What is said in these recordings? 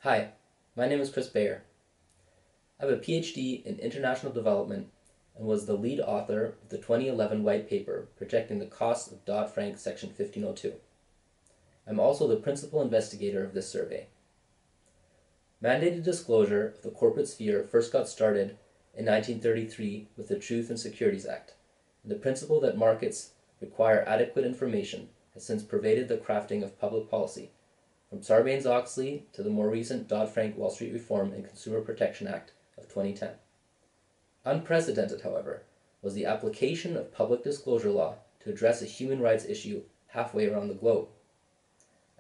Hi, my name is Chris Bayer. I have a PhD in International Development and was the lead author of the 2011 white paper projecting the costs of Dodd-Frank Section 1502. I'm also the principal investigator of this survey. Mandated disclosure of the corporate sphere first got started in 1933 with the Truth and Securities Act, and the principle that markets require adequate information has since pervaded the crafting of public policy, from Sarbanes-Oxley to the more recent Dodd-Frank Wall Street Reform and Consumer Protection Act of 2010. Unprecedented, however, was the application of public disclosure law to address a human rights issue halfway around the globe.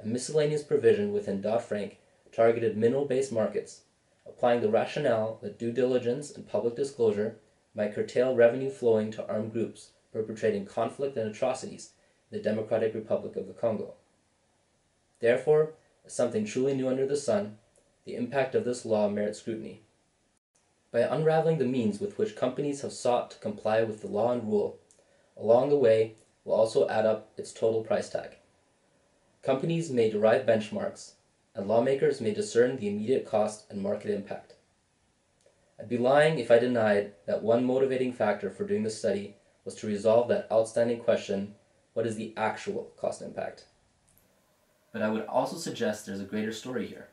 A miscellaneous provision within Dodd-Frank targeted mineral-based markets, applying the rationale that due diligence and public disclosure might curtail revenue flowing to armed groups perpetrating conflict and atrocities in the Democratic Republic of the Congo. Therefore, as something truly new under the sun, the impact of this law merits scrutiny. By unraveling the means with which companies have sought to comply with the law and rule, along the way will also add up its total price tag. Companies may derive benchmarks, and lawmakers may discern the immediate cost and market impact. I'd be lying if I denied that one motivating factor for doing this study was to resolve that outstanding question: what is the actual cost impact? But I would also suggest there's a greater story here.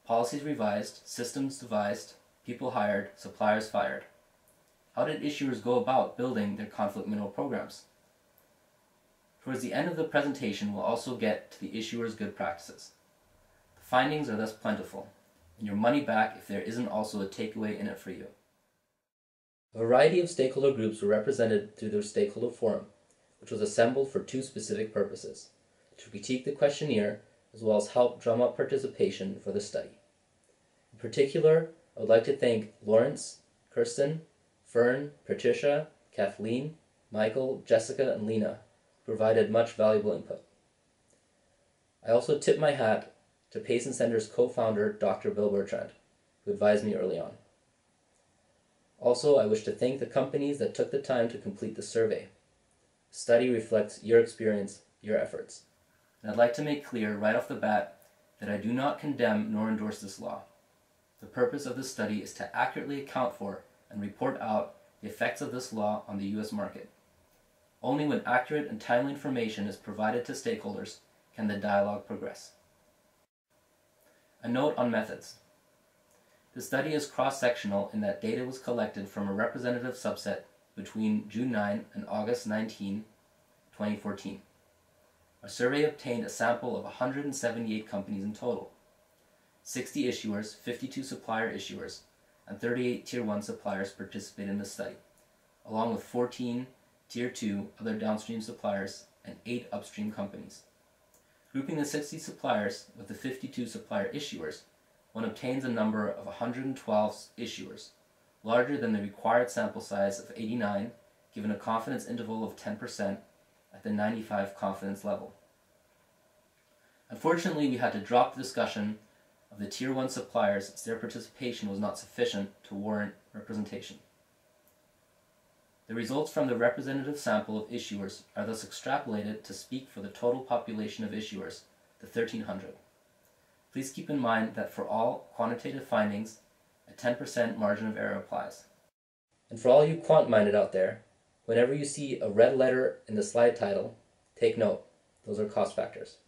Policies revised, systems devised, people hired, suppliers fired. How did issuers go about building their conflict mineral programs? Towards the end of the presentation, we'll also get to the issuer's good practices. The findings are thus plentiful, and your money back if there isn't also a takeaway in it for you. A variety of stakeholder groups were represented through their stakeholder forum, which was assembled for two specific purposes: to critique the questionnaire as well as help drum up participation for the study. In particular, I would like to thank Lawrence, Kirsten, Fern, Patricia, Kathleen, Michael, Jessica, and Lena, who provided much valuable input. I also tip my hat to Payson Center's co-founder, Dr. Bill Bertrand, who advised me early on. Also, I wish to thank the companies that took the time to complete the survey. The study reflects your experience, your efforts. And I'd like to make clear right off the bat that I do not condemn nor endorse this law. The purpose of this study is to accurately account for and report out the effects of this law on the U.S. market. Only when accurate and timely information is provided to stakeholders can the dialogue progress. A note on methods. The study is cross-sectional in that data was collected from a representative subset between June 9 and August 19, 2014. Our survey obtained a sample of 178 companies in total. 60 issuers, 52 supplier issuers, and 38 Tier 1 suppliers participated in the study, along with 14 Tier 2 other downstream suppliers and 8 upstream companies. Grouping the 60 suppliers with the 52 supplier issuers, one obtains a number of 112 issuers, larger than the required sample size of 89, given a confidence interval of 10% at the 95 confidence level. Unfortunately, we had to drop the discussion of the Tier 1 suppliers as their participation was not sufficient to warrant representation. The results from the representative sample of issuers are thus extrapolated to speak for the total population of issuers, the 1,300. Please keep in mind that for all quantitative findings, a 10% margin of error applies. And for all you quant-minded out there, whenever you see a red letter in the slide title, take note, those are cost factors.